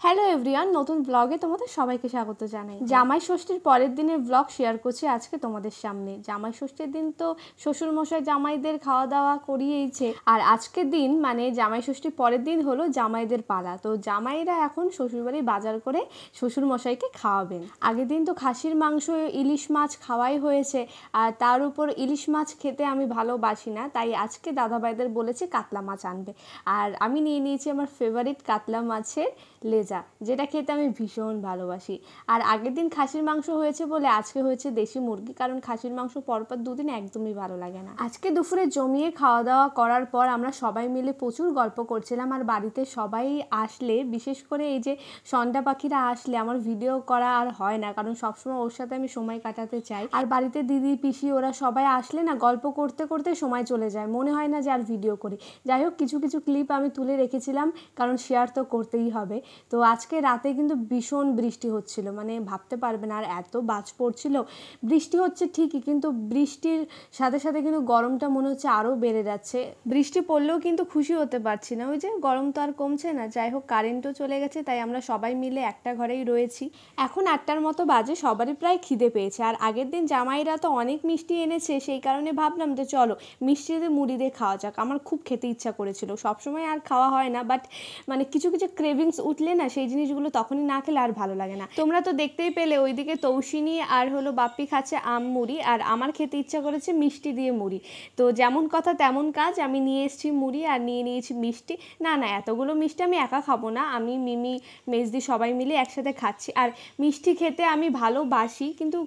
Hello everyone, নতুন ব্লগে তোমাদের সবাইকে স্বাগত জানাই। জামাই ষষ্ঠীর পরের দিনের ব্লগ শেয়ার করছি আজকে তোমাদের সামনে। জামাই ষষ্ঠীর দিন তো শ্বশুরমশাই জামাইদের খাওয়া দাওয়া করিয়েছে, আর আজকের দিন মানে জামাই ষষ্ঠীর পরের দিন হলো জামাইদের পালা। তো জামাইরা এখন শ্বশুরবাড়ি বাজার করে শ্বশুরমশাইকে খাওয়াবেন। আগের দিন তো খাসির মাংস, ইলিশ মাছ খাওয়াই হয়েছে, আর তার উপর ইলিশ মাছ খেতে আমি ভালোবাসি না, তাই আজকে দাদাভাইদের বলেছে কাতলা মাছ আনবে। আর আমি নিয়ে নিয়েছি আমার ফেভারিট কাতলা মাছের লেজা, যেটা খেতে আমি ভীষণ ভালোবাসি। আর আগের দিন খাসির মাংস হয়েছে বলে আজকে হয়েছে দেশি মুরগি, কারণ খাসির মাংস পরপর দুদিন একদমই ভালো লাগে না। আজকে দুপুরে জমিয়ে খাওয়া দাওয়া করার পর আমরা সবাই মিলে প্রচুর গল্প করছিলাম। আর বাড়িতে সবাই আসলে, বিশেষ করে এই যে সন্ধ্যা পাখিরা আসলে আমার ভিডিও করা আর হয় না, কারণ সবসময় ওর সাথে আমি সময় কাটাতে চাই। আর বাড়িতে দিদি, পিসি ওরা সবাই আসলে না গল্প করতে করতে সময় চলে যায়, মনে হয় না যে আর ভিডিও করি। যাই হোক, কিছু কিছু ক্লিপ আমি তুলে রেখেছিলাম, কারণ শেয়ার তো করতেই হবে। তো আজকে রাতে কিন্তু ভীষণ বৃষ্টি হচ্ছিল, মানে ভাবতে পারবে না। আর এত বাজ পড়ছিল, বৃষ্টি হচ্ছে ঠিকই, কিন্তু বৃষ্টির সাথে সাথে কিন্তু গরমটা মনে হচ্ছে আরও বেড়ে যাচ্ছে। বৃষ্টি পড়লেও কিন্তু খুশি হতে পারছি না, ওই যে গরম তো আর কমছে না। যাই হোক, কারেন্টও চলে গেছে, তাই আমরা সবাই মিলে একটা ঘরেই রয়েছি। এখন 8টার মতো বাজে, সবারই প্রায় খিদে পেয়েছে। আর আগের দিন জামাইরা তো অনেক মিষ্টি এনেছে, সেই কারণে ভাবলাম যে চলো মিষ্টি দিয়ে মুড়ি দিয়ে খাওয়া যাক। আমার খুব খেতে ইচ্ছা করেছিল, সবসময় আর খাওয়া হয় না, বাট মানে কিছু কিছু ক্রেভিংস উঠলে না সেই জিনিসগুলো তখনই না খেলে আর ভালো লাগে না। তোমরা তো দেখতেই পেলে ওইদিকে তৌসিনী আর হলো বাপ্পি খাচ্ছে আম মুড়ি, আর আমার খেতে ইচ্ছা করেছে মিষ্টি দিয়ে মুড়ি। তো যেমন কথা তেমন কাজ, আমি নিয়ে এসেছি মুড়ি আর নিয়ে নিয়েছি মিষ্টি। না না, এতগুলো মিষ্টি আমি একা খাবো না, আমি, মিমি, মেজদি সবাই মিলে একসাথে খাচ্ছি। আর মিষ্টি খেতে আমি ভালোবাসি, কিন্তু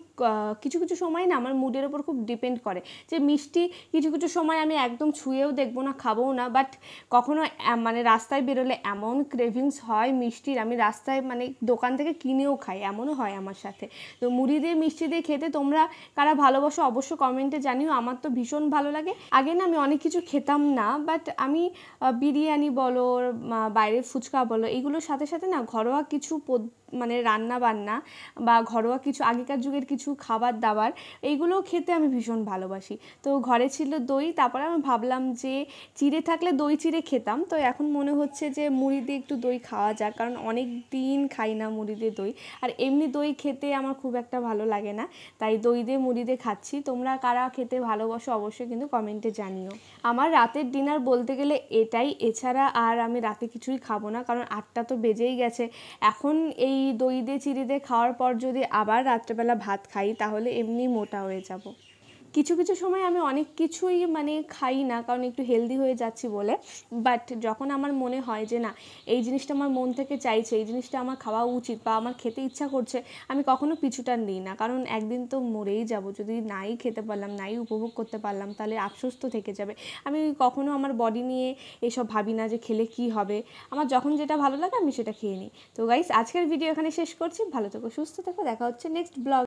কিছু কিছু সময় না আমার মুডের ওপর খুব ডিপেন্ড করে যে মিষ্টি কিছু কিছু সময় আমি একদম ছুঁয়েও দেখবো না, খাবোও না। বাট কখনো মানে রাস্তায় বেরোলে এমন ক্রেভিংস হয় মিষ্টির, আমি রাস্তায় মানে দোকান থেকে কিনেও খাই, এমনও হয় আমার সাথে। তো মুড়ি দিয়ে মিষ্টি দিয়ে খেতে তোমরা কারা ভালোবাসো অবশ্য কমেন্টে জানিও, আমার তো ভীষণ ভালো লাগে। আগে না আমি অনেক কিছু খেতাম না, বাট আমি বিরিয়ানি বলো, বাইরের ফুচকা বলো, এগুলোর সাথে সাথে না ঘরোয়া কিছু মানে রান্না বান্না বা ঘরোয়া কিছু আগেকার যুগের কিছু খাবার দাবার, এইগুলোও খেতে আমি ভীষণ ভালোবাসি। তো ঘরে ছিল দই, তারপরে আমি ভাবলাম যে চিড়ে থাকলে দই চিড়ে খেতাম, তো এখন মনে হচ্ছে যে মুড়ি দিয়ে একটু দই খাওয়া যাক, কারণ অনেক দিন খাই না মুড়ি দিয়ে দই। আর এমনি দই খেতে আমার খুব একটা ভালো লাগে না, তাই দই দিয়ে মুড়ি দিয়ে খাচ্ছি। তোমরা কারা খেতে ভালোবাসো অবশ্যই কিন্তু কমেন্টে জানিও। আমার রাতের ডিনার বলতে গেলে এটাই, এছাড়া আর আমি রাতে কিছুই খাবো না, কারণ 8টা তো বেজেই গেছে। এখন এই দই দিয়ে চিড়ে দিয়ে খাওয়ার পর যদি আবার রাত্রেবেলা ভাত খাই, তাহলে এমনি মোটা হয়ে যাব। কিছু কিছু সময় আমি অনেক কিছুই মানে খাই না, কারণ একটু হেলদি হয়ে যাচ্ছি বলে। বাট যখন আমার মনে হয় যে না, এই জিনিসটা আমার মন থেকে চাইছে, এই জিনিসটা আমার খাওয়া উচিত বা আমার খেতে ইচ্ছা করছে, আমি কখনো পিছুটা নিই না, কারণ একদিন তো মরেই যাব। যদি নাই খেতে পারলাম, নাই উপভোগ করতে পারলাম, তাহলে আফসোস তো থেকে যাবে। আমি কখনো আমার বডি নিয়ে এসব ভাবি না যে খেলে কি হবে। আমার যখন যেটা ভালো লাগে আমি সেটা খেয়ে নিই। তো গাইস, আজকের ভিডিও এখানে শেষ করছি। ভালো থেকো, সুস্থ থেকো, দেখা হচ্ছে নেক্সট ব্লগ।